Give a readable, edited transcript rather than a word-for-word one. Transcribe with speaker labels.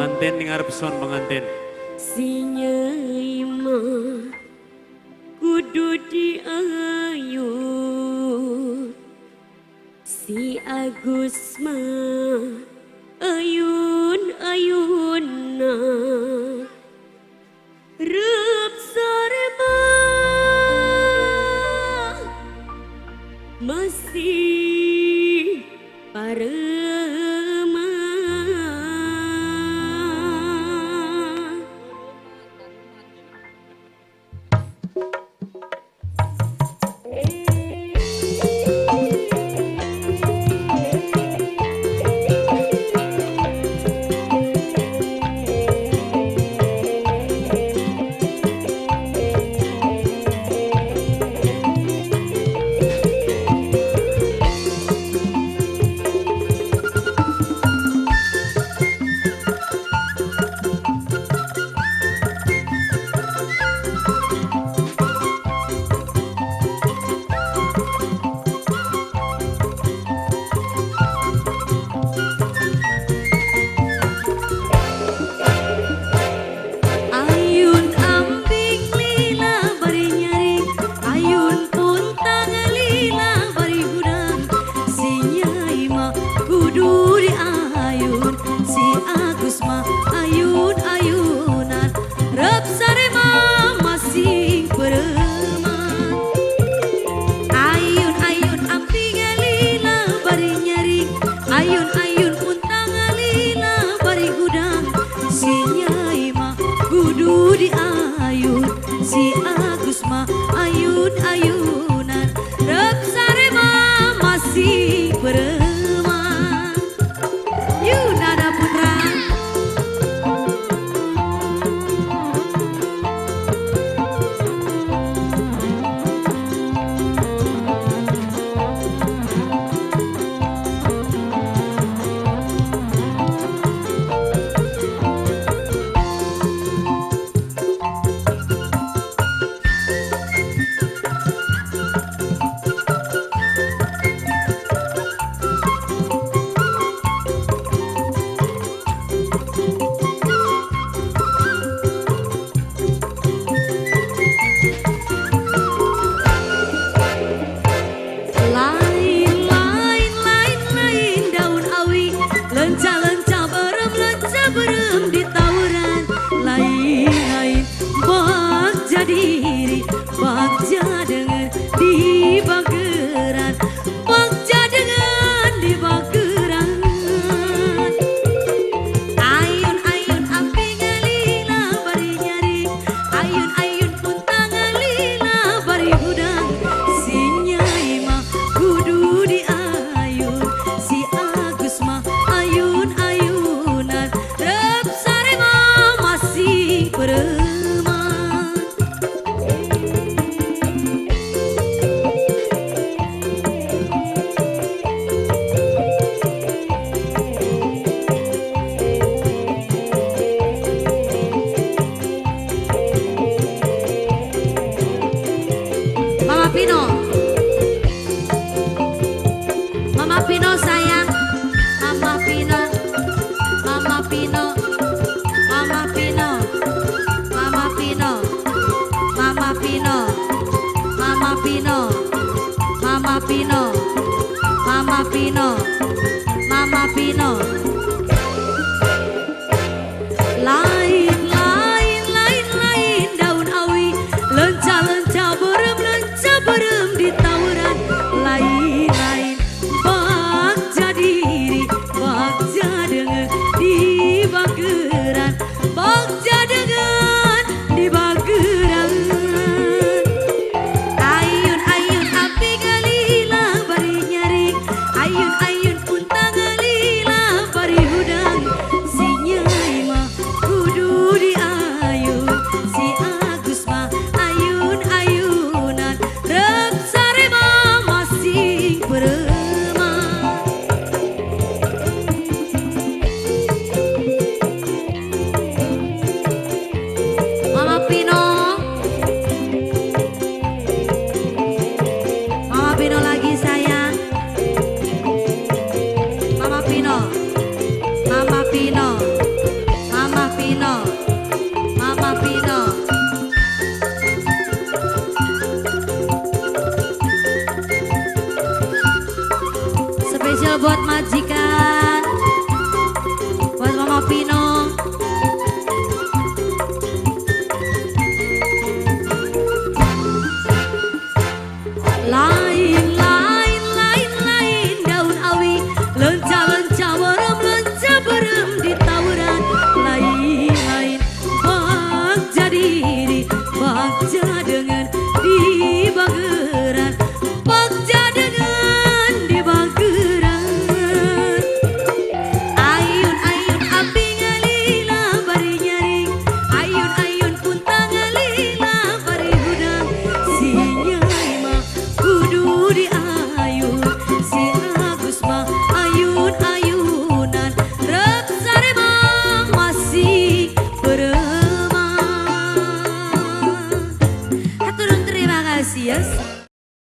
Speaker 1: pengantin ning arep son pengantin.
Speaker 2: Si Nyai mah kudu diayun, si Agus mah ayun-ayunna, rep sore mah masih parema. Ayun-ayunan rep sarema masing bereman. Ayun-ayun amping lila bari nyaring, ayun-ayun puntang lila bari gudang. Si Nyai mah kudu diayun, si Agus mah ayun-ayunan rep sarema masing bereman. Nada Putra. Bagja dengan di bageran, bagja dengan di bageran. Ayun-ayun amping lila bari nyari, ayun-ayun puntang lila bari budang. Si Nyai mah kudu diayun, si Agus mah ayun-ayunan rep sarema masih bereman. Mama Pino sayang, Mama Pino, Mama Pino, Mama Pino, Mama Pino, Mama Pino, Mama Pino, Mama Pino, Mama Pino, Mama Pino.